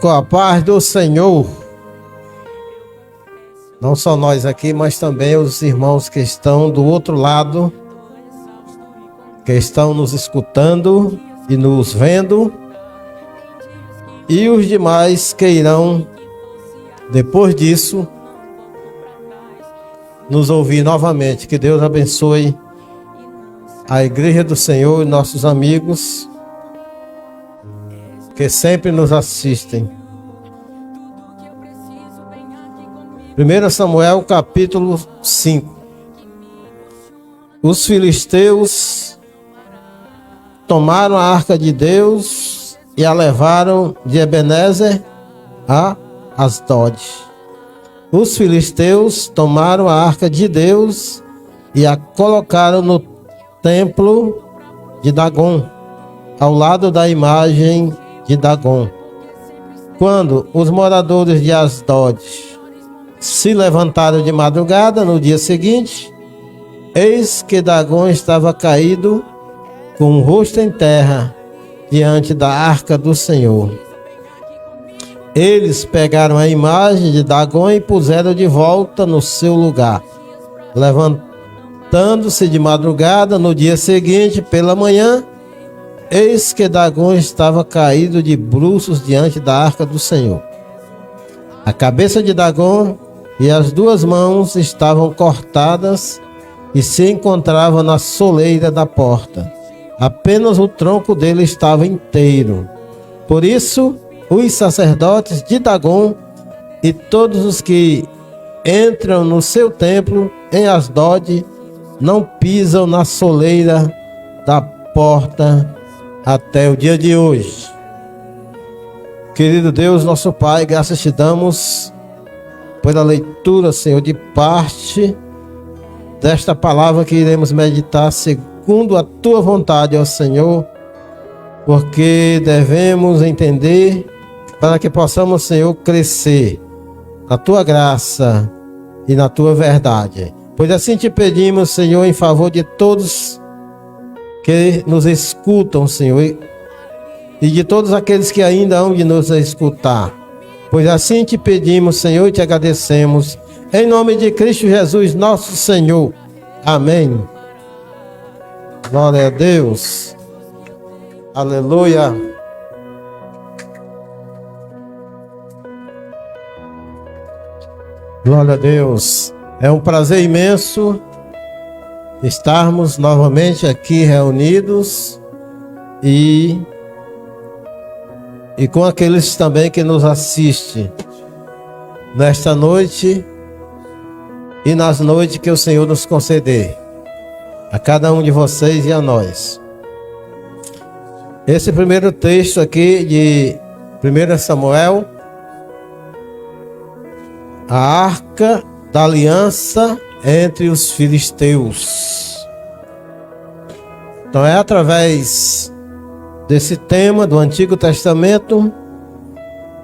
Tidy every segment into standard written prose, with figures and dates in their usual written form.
com a paz do Senhor. Não só nós aqui, mas também os irmãos que estão do outro lado, que estão nos escutando e nos vendo, e os demais que irão, depois disso, nos ouvir novamente. Que Deus abençoe a Igreja do Senhor e nossos amigos que sempre nos assistem. 1 Samuel capítulo 5. Os filisteus tomaram a arca de Deus e a levaram de Ebenezer a Asdod. Os filisteus tomaram a arca de Deus e a colocaram no templo de Dagom, ao lado da imagem de Dagom. Quando os moradores de Asdod se levantaram de madrugada no dia seguinte, eis que Dagom estava caído com o rosto em terra diante da arca do Senhor. Eles pegaram a imagem de Dagom e puseram de volta no seu lugar. Levantando-se de madrugada no dia seguinte pela manhã, eis que Dagom estava caído de bruços diante da arca do Senhor. A cabeça de Dagom e as duas mãos estavam cortadas e se encontravam na soleira da porta. Apenas o tronco dele estava inteiro. Por isso, os sacerdotes de Dagom e todos os que entram no seu templo em Asdod não pisam na soleira da porta até o dia de hoje. Querido Deus, nosso Pai, graças te damos pela leitura, Senhor, de parte desta palavra que iremos meditar segundo a tua vontade, ó Senhor, porque devemos entender para que possamos, Senhor, crescer na tua graça e na tua verdade. Pois assim te pedimos, Senhor, em favor de todos que nos escutam, Senhor, e de todos aqueles que ainda hão de nos escutar. Pois assim te pedimos, Senhor, e te agradecemos, em nome de Cristo Jesus, nosso Senhor. Amém. Glória a Deus. Aleluia. Glória a Deus. É um prazer imenso estarmos novamente aqui reunidos e com aqueles também que nos assistem nesta noite e nas noites que o Senhor nos conceder, a cada um de vocês e a nós. Esse primeiro texto aqui de 1 Samuel, a arca da aliança entre os filisteus. Então é através desse tema do Antigo Testamento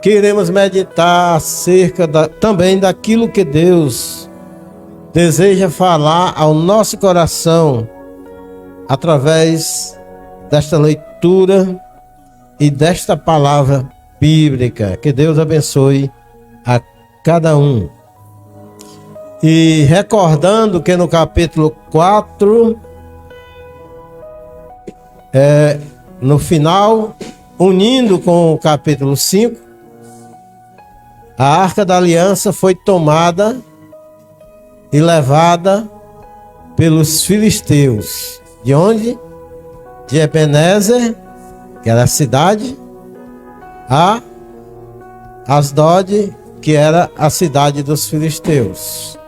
que iremos meditar acerca também daquilo que Deus deseja falar ao nosso coração através desta leitura e desta palavra bíblica. Que Deus abençoe a cada um. E recordando que no capítulo 4, no final, unindo com o capítulo 5, a arca da aliança foi tomada e levada pelos filisteus. De onde? De Ebenezer, que era a cidade, a Asdod, que era a cidade dos filisteus.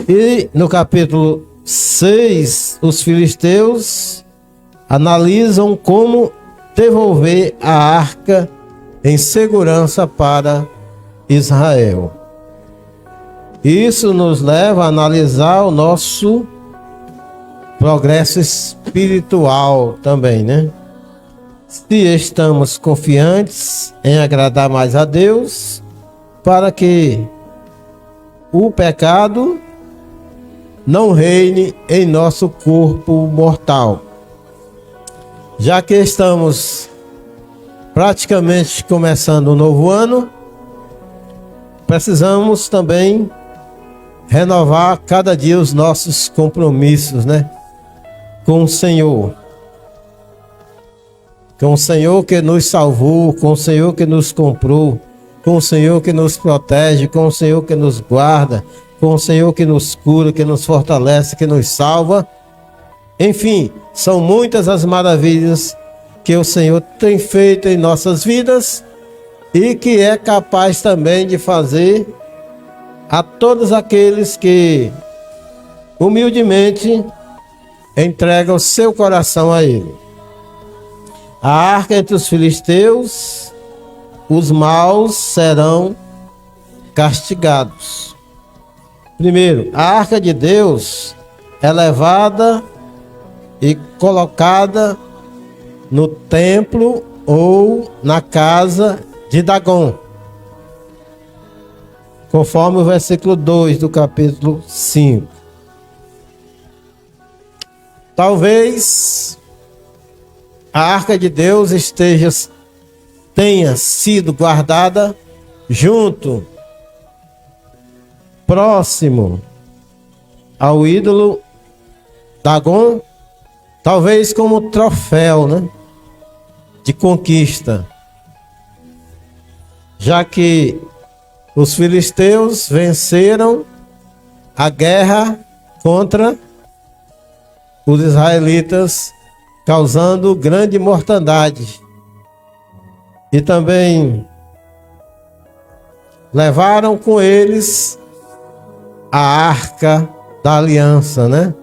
E no capítulo 6, os filisteus analisam como devolver a arca em segurança para Israel. Isso nos leva a analisar o nosso progresso espiritual também, né? Se estamos confiantes em agradar mais a Deus, para que o pecado não reine em nosso corpo mortal. Já que estamos praticamente começando um novo ano, precisamos também renovar cada dia os nossos compromissos, né? Com o Senhor. Com o Senhor que nos salvou, com o Senhor que nos comprou, com o Senhor que nos protege, com o Senhor que nos guarda, com o Senhor que nos cura, que nos fortalece, que nos salva. Enfim, são muitas as maravilhas que o Senhor tem feito em nossas vidas e que é capaz também de fazer a todos aqueles que humildemente entregam o seu coração a Ele. A arca entre os filisteus, os maus serão castigados. Primeiro, a arca de Deus é levada e colocada no templo ou na casa de Dagom, conforme o versículo 2 do capítulo 5. Talvez a arca de Deus tenha sido guardada junto, próximo ao ídolo Dagom, talvez como troféu, né, de conquista, já que os filisteus venceram a guerra contra os israelitas, causando grande mortandade. E também levaram com eles a arca da aliança, né?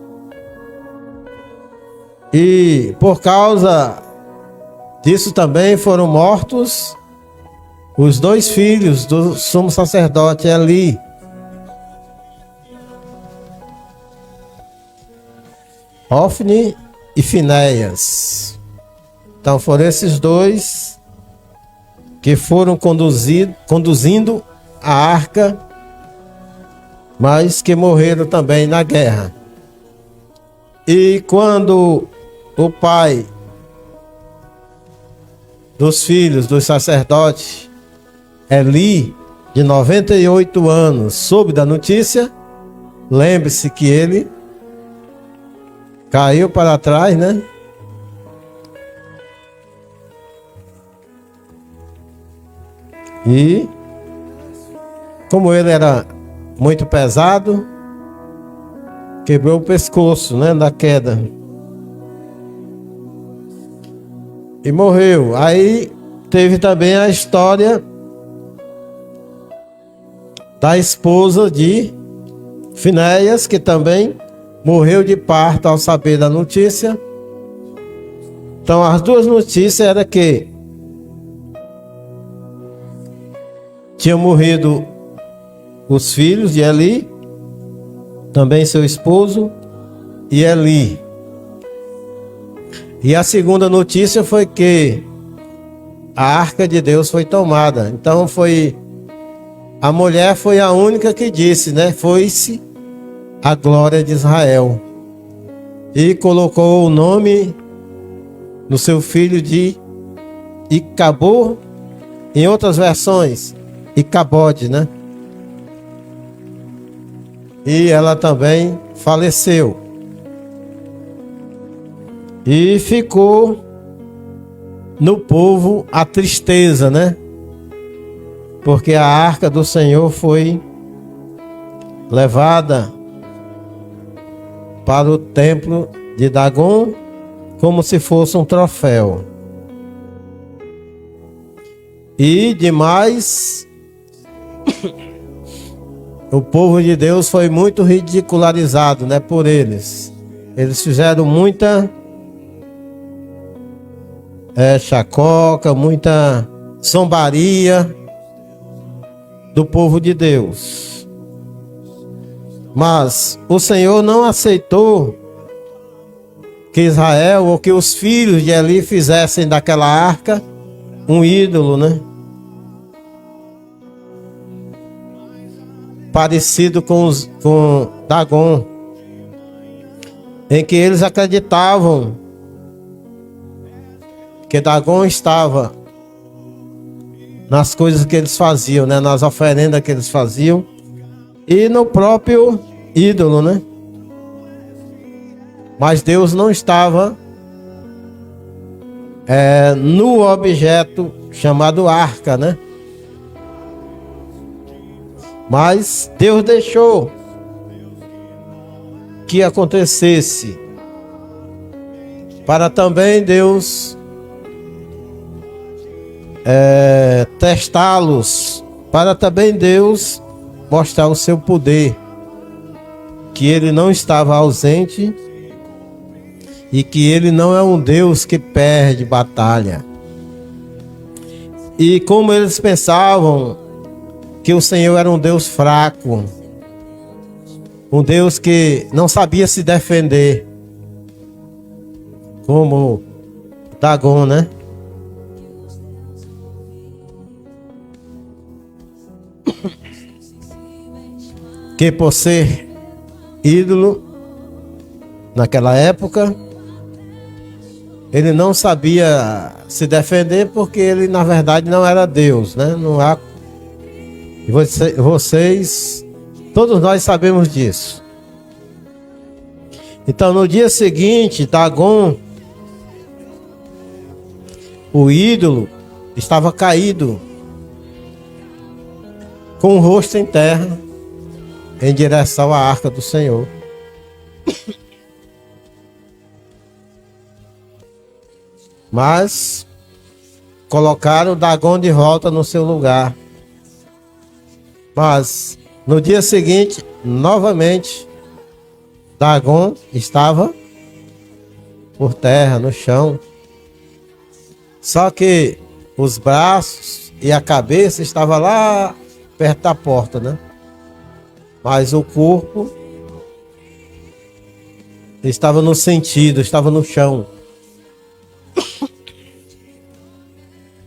E por causa disso também foram mortos os 2 filhos do sumo sacerdote Eli. Ofni e Finéias. Então foram esses 2 que foram conduzindo a arca, mas que morreram também na guerra. E quando o pai dos filhos dos sacerdotes, Eli, de 98 anos, soube da notícia, lembre-se que ele caiu para trás, né? E como ele era muito pesado, quebrou o pescoço, né, na queda. E morreu. Aí teve também a história da esposa de Finéias, que também morreu de parto ao saber da notícia. Então as 2 notícias eram que tinham morrido os filhos de Eli, também seu esposo e Eli. E a segunda notícia foi que a arca de Deus foi tomada. Então a mulher foi a única que disse, né? Foi-se a glória de Israel. E colocou o nome no seu filho de Icabod, em outras versões, Icabode, né? E ela também faleceu. E ficou no povo a tristeza, né? Porque a arca do Senhor foi levada para o templo de Dagom como se fosse um troféu. E demais, o povo de Deus foi muito ridicularizado, né, por eles. Eles fizeram muita chacoca, muita zombaria do povo de Deus. Mas o Senhor não aceitou que Israel ou que os filhos de Eli fizessem daquela arca um ídolo, né? Parecido com Dagom, em que eles acreditavam que Dagom estava nas coisas que eles faziam, né? Nas oferendas que eles faziam e no próprio ídolo, né? Mas Deus não estava no objeto chamado arca, né? Mas Deus deixou que acontecesse para também Deus testá-los, para também Deus mostrar o seu poder, que ele não estava ausente e que ele não é um Deus que perde batalha. E como eles pensavam que o Senhor era um Deus fraco, um Deus que não sabia se defender, como Dagon, né? Que por ser ídolo naquela época, ele não sabia se defender, porque ele na verdade não era Deus, né? Não há... Vocês, todos nós sabemos disso. Então no dia seguinte, Dagon, o ídolo, estava caído, com o rosto em terra, em direção à arca do Senhor. Mas colocaram Dagon de volta no seu lugar. Mas no dia seguinte, novamente, Dagon estava por terra, no chão. Só que os braços e a cabeça estavam lá perto da porta, né? Mas o corpo estava no sentido, estava no chão.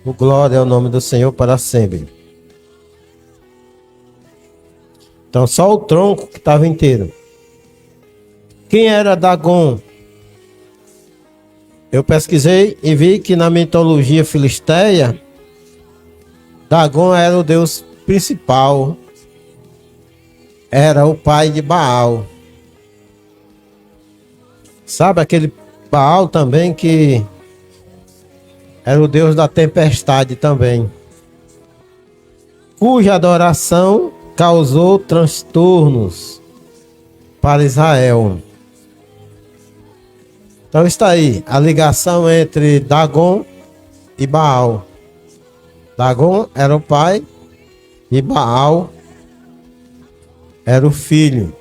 O glória ao nome do Senhor para sempre. Então só o tronco que estava inteiro. Quem era Dagon? Eu pesquisei e vi que na mitologia filisteia, Dagon era o deus principal. Era o pai de Baal. Sabe aquele Baal também que era o deus da tempestade também, cuja adoração causou transtornos para Israel. Então está aí a ligação entre Dagon e Baal. Dagon era o pai e Baal era o filho.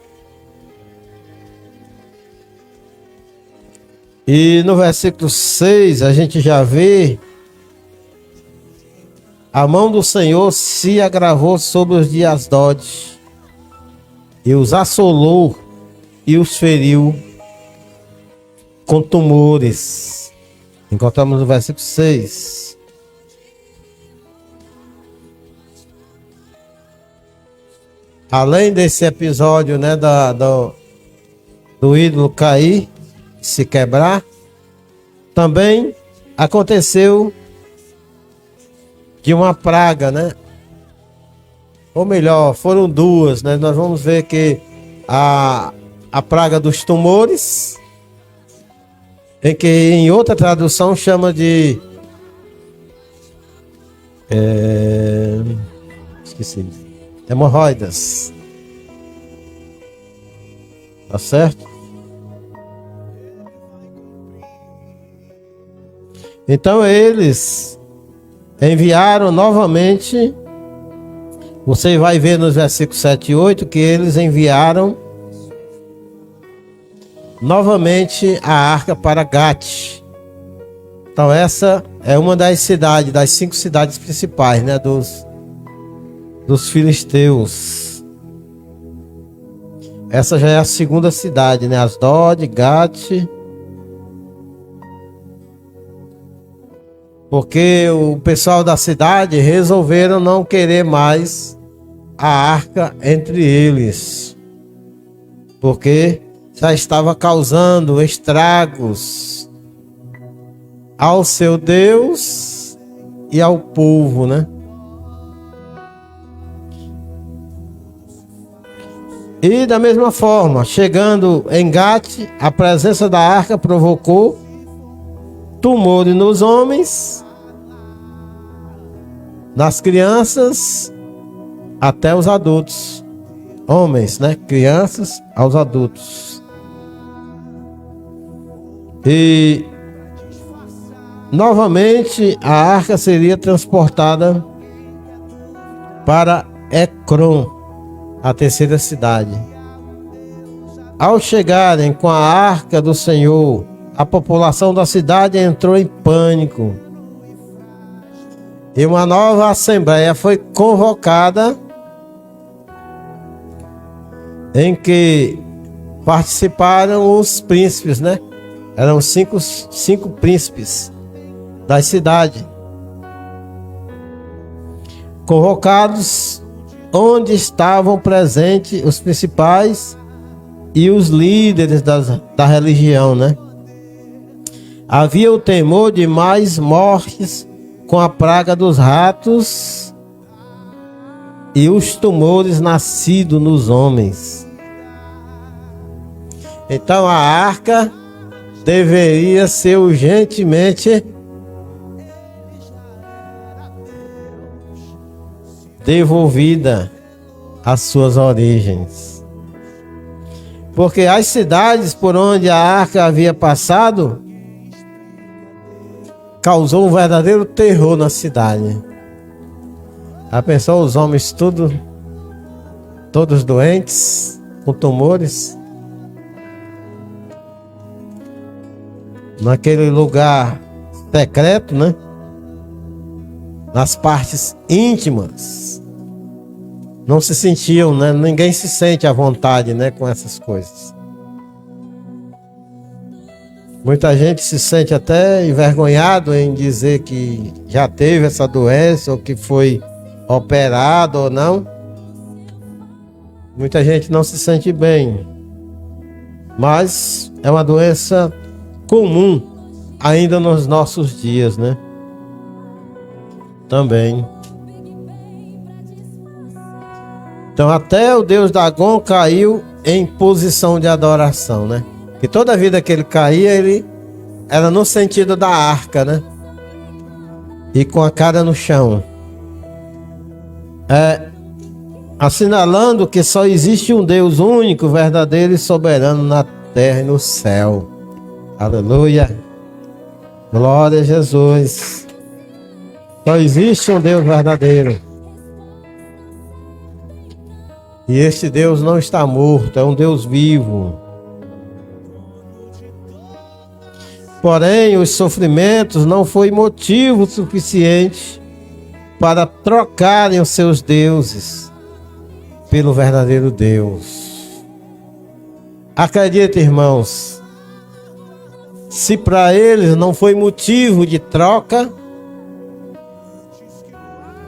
E no versículo 6 a gente já vê: a mão do Senhor se agravou sobre os de Asdod e os assolou e os feriu com tumores. Encontramos no versículo 6. Além desse episódio, né, do ídolo cair, se quebrar, também aconteceu de uma praga, né? Ou melhor, foram duas, né? Nós vamos ver que a praga dos tumores, em que em outra tradução chama de esqueci, hemorroidas. Tá certo? Então eles enviaram novamente. Você vai ver nos versículos 7 e 8 que eles enviaram novamente a arca para Gate. Então essa é uma das cidades, das 5 cidades principais, né, dos filisteus. Essa já é a segunda cidade, né? Asdod, Gate. Porque o pessoal da cidade resolveram não querer mais a arca entre eles, porque já estava causando estragos ao seu Deus e ao povo, né? E da mesma forma, chegando em Gate, a presença da arca provocou tumores nos homens, nas crianças, até os adultos. Homens, né? Crianças aos adultos. E novamente a arca seria transportada para Ecrom, a terceira cidade. Ao chegarem com a arca do Senhor, a população da cidade entrou em pânico. E uma nova assembleia foi convocada, em que participaram os príncipes, né? Eram cinco príncipes da cidade, convocados, onde estavam presentes os principais e os líderes da religião, né? Havia o temor de mais mortes com a praga dos ratos e os tumores nascidos nos homens. Então a arca deveria ser urgentemente devolvida às suas origens. Porque as cidades por onde a arca havia passado causou um verdadeiro terror na cidade. Já pensou os homens todos doentes, com tumores? Naquele lugar secreto, né? Nas partes íntimas. Não se sentiam, né? Ninguém se sente à vontade, né? Com essas coisas. Muita gente se sente até envergonhado em dizer que já teve essa doença, ou que foi operado ou não. Muita gente não se sente bem. Mas é uma doença comum ainda nos nossos dias, né? Também. Então até o deus Dagon caiu em posição de adoração, né? Que toda vida que ele caía, ele era no sentido da arca, né? E com a cara no chão. Assinalando que só existe um Deus único, verdadeiro e soberano na terra e no céu. Aleluia. Glória a Jesus. Só existe um Deus verdadeiro. E este Deus não está morto, é um Deus vivo. Porém, os sofrimentos não foi motivo suficiente para trocarem os seus deuses pelo verdadeiro Deus. Acredite, irmãos, se para eles não foi motivo de troca,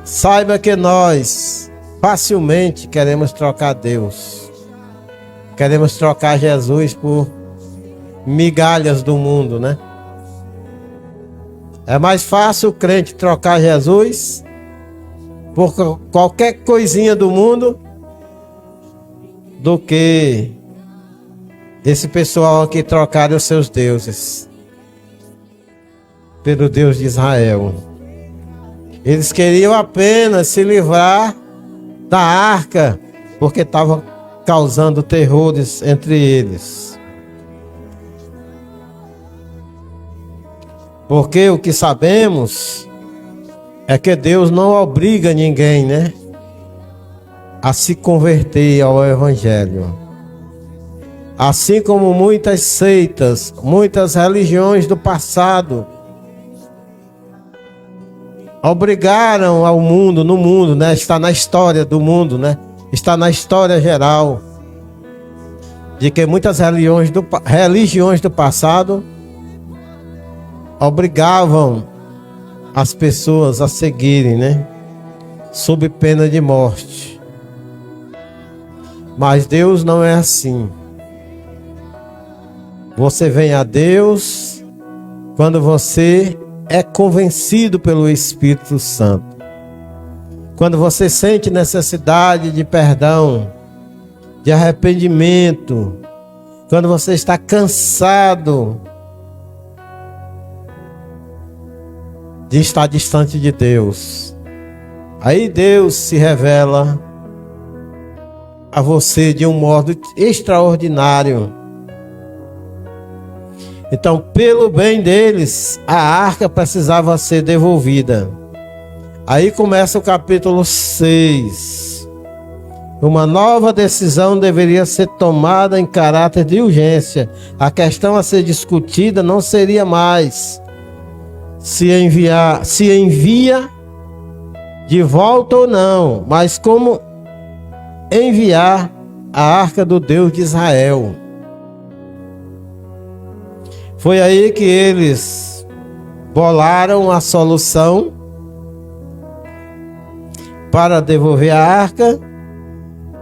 saiba que nós facilmente queremos trocar Deus. Queremos trocar Jesus por migalhas do mundo, né? É mais fácil o crente trocar Jesus por qualquer coisinha do mundo do que esse pessoal aqui trocar os seus deuses pelo Deus de Israel. Eles queriam apenas se livrar da arca, porque estava causando terrores entre eles. Porque o que sabemos é que Deus não obriga ninguém, né, a se converter ao Evangelho. Assim como muitas seitas, muitas religiões do passado obrigaram ao mundo, no mundo, né? Está na história do mundo, né? Está na história geral de que muitas religiões do passado obrigavam as pessoas a seguirem, né? Sob pena de morte. Mas Deus não é assim. Você vem a Deus quando você é convencido pelo Espírito Santo. Quando você sente necessidade de perdão, de arrependimento, quando você está cansado de estar distante de Deus, aí Deus se revela a você de um modo extraordinário. Então, pelo bem deles, a arca precisava ser devolvida. Aí começa o capítulo 6. Uma nova decisão deveria ser tomada em caráter de urgência. A questão a ser discutida não seria mais se envia de volta ou não, mas como enviar a arca do Deus de Israel. Foi aí que eles bolaram a solução para devolver a arca,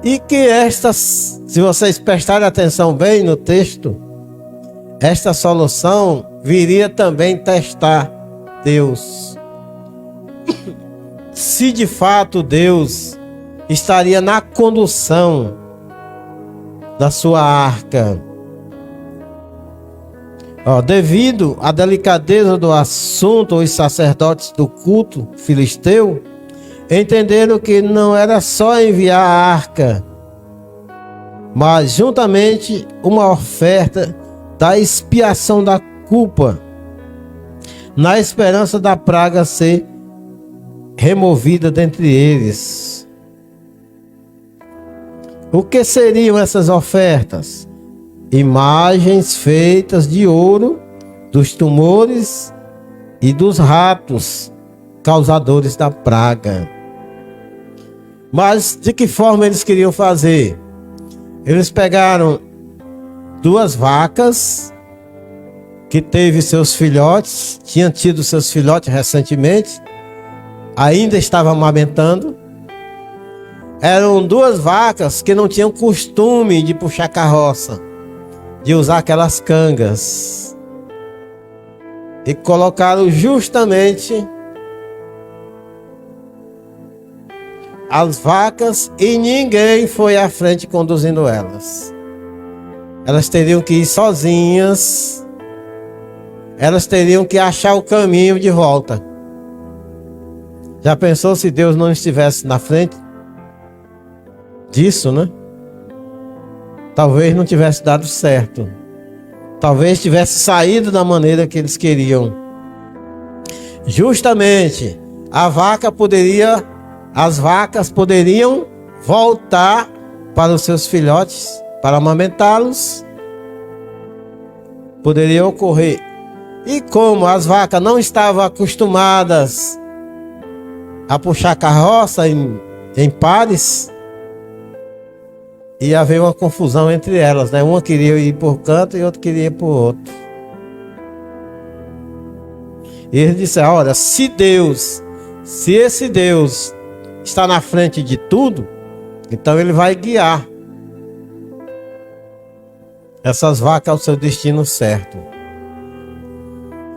e que estas, se vocês prestarem atenção bem no texto, esta solução viria também testar Deus. Se de fato Deus estaria na condução da sua arca. Devido à delicadeza do assunto, os sacerdotes do culto filisteu entenderam que não era só enviar a arca, mas juntamente uma oferta da expiação da culpa, na esperança da praga ser removida dentre eles. O que seriam essas ofertas? Imagens feitas de ouro dos tumores e dos ratos causadores da praga. Mas de que forma eles queriam fazer? Eles pegaram 2 vacas que teve seus filhotes, tinham tido seus filhotes recentemente, ainda estavam amamentando. Eram 2 vacas que não tinham costume de puxar carroça, de usar aquelas cangas, e colocaram justamente as vacas, e ninguém foi à frente conduzindo elas. Elas teriam que ir sozinhas, elas teriam que achar o caminho de volta. Já pensou se Deus não estivesse na frente disso, né? Talvez não tivesse dado certo. Talvez tivesse saído da maneira que eles queriam. Justamente, as vacas poderiam voltar para os seus filhotes, para amamentá-los. Poderia ocorrer. E como as vacas não estavam acostumadas a puxar carroça em pares, ia haver uma confusão entre elas, né? Uma queria ir por canto e outra queria ir por outro. E eles disseram: olha, se esse Deus está na frente de tudo, então ele vai guiar essas vacas ao seu destino certo.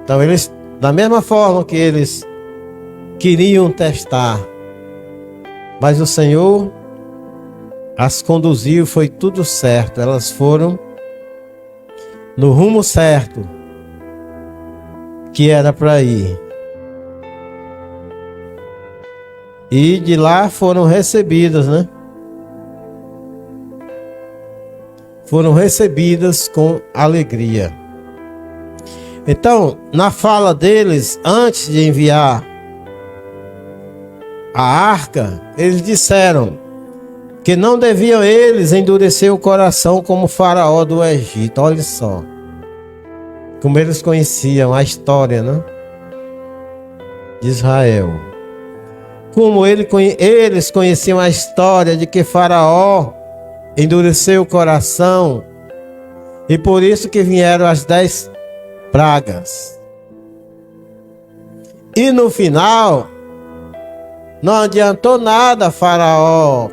Então eles, da mesma forma que eles queriam testar, mas o Senhor as conduziu, foi tudo certo. Elas foram no rumo certo que era para ir. E de lá foram recebidas, né? Foram recebidas com alegria. Então, na fala deles, antes de enviar a arca, eles disseram que não deviam eles endurecer o coração como o faraó do Egito. Olha só, como eles conheciam a história, né, de Israel. Como eles conheciam a história de que Faraó endureceu o coração, e por isso que vieram as 10 pragas. E no final, não adiantou nada Faraó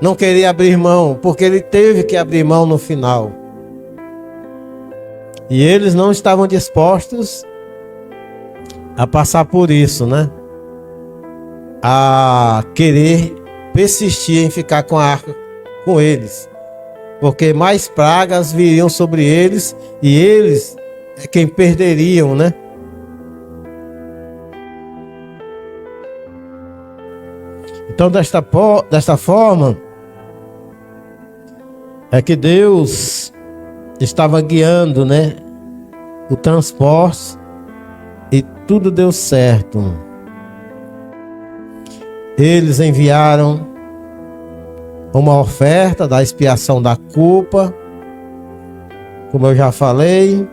não querer abrir mão, porque ele teve que abrir mão no final. E eles não estavam dispostos a passar por isso, né? A querer persistir em ficar com a arca com eles, porque mais pragas viriam sobre eles e eles é quem perderiam, né? Então, desta forma, é que Deus estava guiando, né, o transporte, e tudo deu certo. Eles enviaram uma oferta da expiação da culpa, como eu já falei,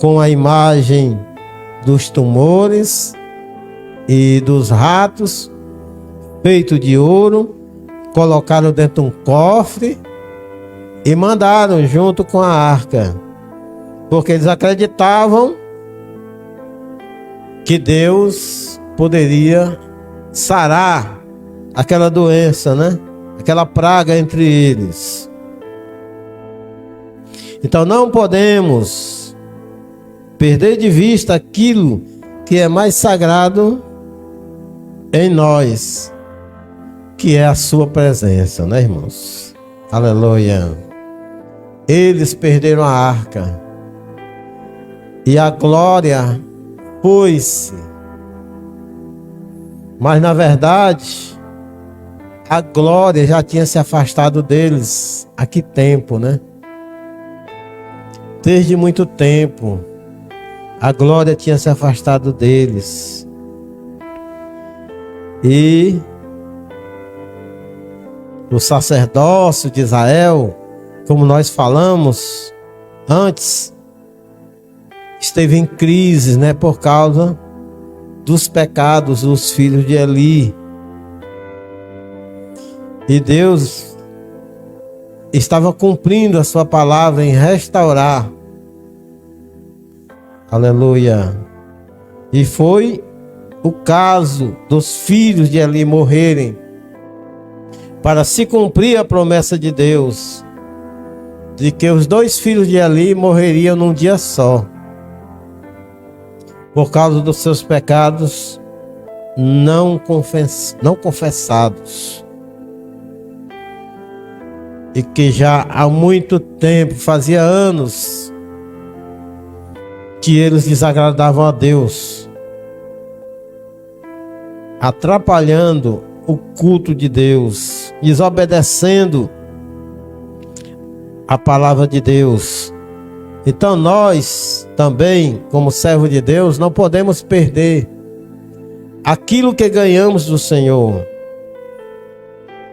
com a imagem dos tumores e dos ratos, feito de ouro, colocaram dentro de um cofre e mandaram junto com a arca, porque eles acreditavam que Deus poderia sarar aquela doença, né? Aquela praga entre eles. Então não podemos perder de vista aquilo que é mais sagrado em nós, que é a sua presença, né, irmãos? Aleluia. Eles perderam a arca e a glória foi-se. Mas na verdade, a glória já tinha se afastado deles há que tempo, né? Desde muito tempo, a glória tinha se afastado deles. E o sacerdócio de Israel, como nós falamos antes, esteve em crise, né, por causa dos pecados dos filhos de Eli. E Deus estava cumprindo a sua palavra em restaurar. Aleluia. E foi o caso dos filhos de Eli morrerem para se cumprir a promessa de Deus de que os 2 filhos de Eli morreriam num dia só, por causa dos seus pecados não confessados, e que já há muito tempo, fazia anos, que eles desagradavam a Deus, atrapalhando o culto de Deus, desobedecendo a palavra de Deus. Então nós também, como servo de Deus, não podemos perder aquilo que ganhamos do Senhor,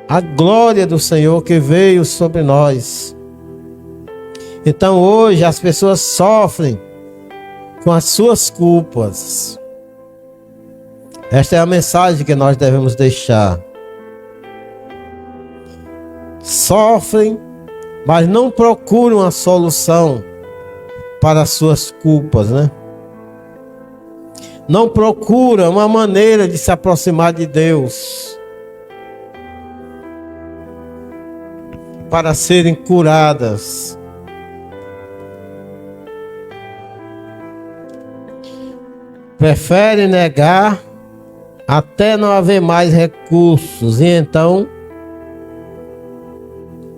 a glória do Senhor que veio sobre nós. Então hoje as pessoas sofrem com as suas culpas. Esta é a mensagem que nós devemos deixar. Sofrem, mas não procuram a solução para as suas culpas, né? Não procuram uma maneira de se aproximar de Deus para serem curadas. Preferem negar até não haver mais recursos, e então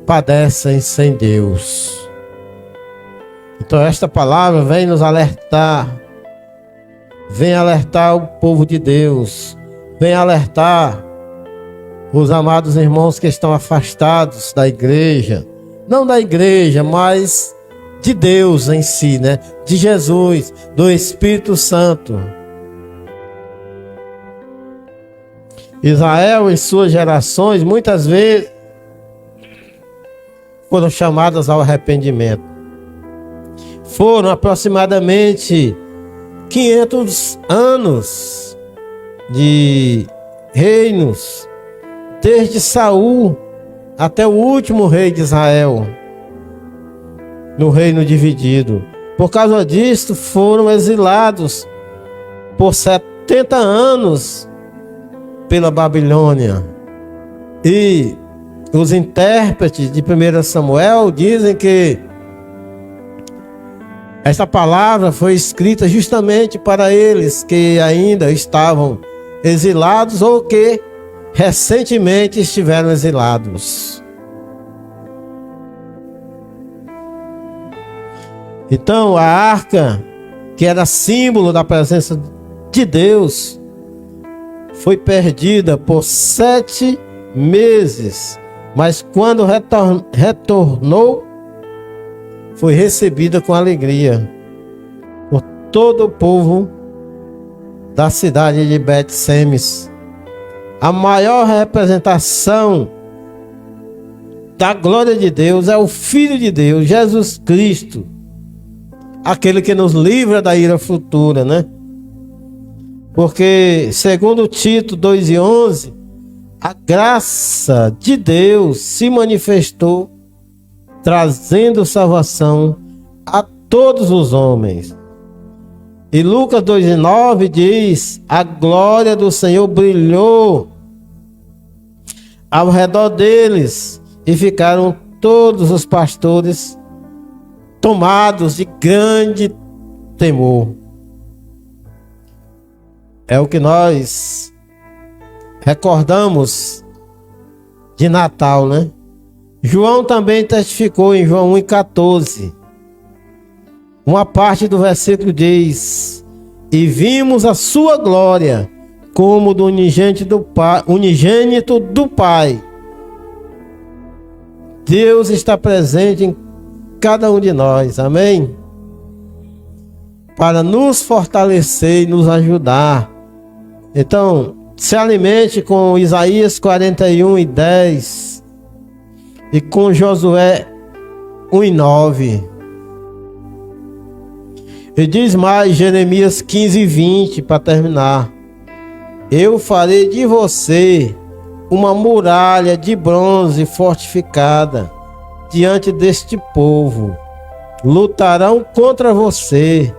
padecem sem Deus. Então esta palavra vem nos alertar, vem alertar o povo de Deus, vem alertar os amados irmãos que estão afastados da igreja, não da igreja, mas de Deus em si, né? De Jesus, do Espírito Santo. Israel, em suas gerações, muitas vezes foram chamadas ao arrependimento. Foram aproximadamente 500 anos de reinos, desde Saul até o último rei de Israel, no reino dividido. Por causa disso, foram exilados por 70 anos pela Babilônia. E os intérpretes de 1 Samuel dizem que esta palavra foi escrita justamente para eles que ainda estavam exilados ou que recentemente estiveram exilados. Então, a arca, que era símbolo da presença de Deus, foi perdida por 7 meses, mas quando retornou, foi recebida com alegria por todo o povo da cidade de Bet-Semes. A maior representação da glória de Deus é o Filho de Deus, Jesus Cristo, aquele que nos livra da ira futura, né? Porque, segundo Tito 2:11, a graça de Deus se manifestou, trazendo salvação a todos os homens. E Lucas 2:9 diz: a glória do Senhor brilhou ao redor deles, e ficaram todos os pastores tomados de grande temor. É o que nós recordamos de Natal, né? João também testificou em João 1:14. Uma parte do versículo diz: e vimos a sua glória como do unigênito do Pai. Deus está presente em cada um de nós, amém? Para nos fortalecer e nos ajudar. Então, se alimente com Isaías 41:10 e com Josué 1:9. E diz mais Jeremias 15:20 para terminar: eu farei de você uma muralha de bronze fortificada diante deste povo. Lutarão contra você,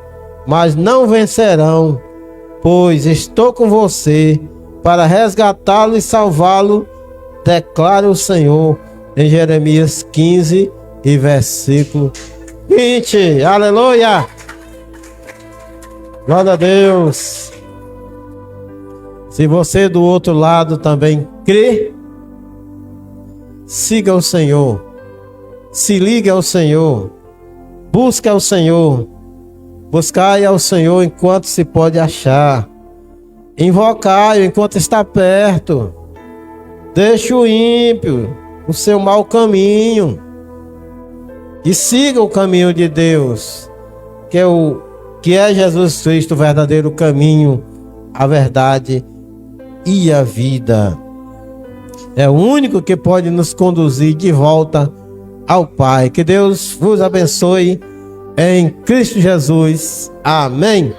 mas não vencerão, pois estou com você para resgatá-lo e salvá-lo, declara o Senhor, em Jeremias 15 e versículo 20. Aleluia! Glória a Deus! Se você do outro lado também crê, siga o Senhor, se ligue ao Senhor, busque ao Senhor, buscai ao Senhor enquanto se pode achar, invocai-o enquanto está perto, deixe o ímpio o seu mau caminho e siga o caminho de Deus, que é Jesus Cristo, o verdadeiro caminho, a verdade e a vida. É o único que pode nos conduzir de volta ao Pai. Que Deus vos abençoe em Cristo Jesus. Amém.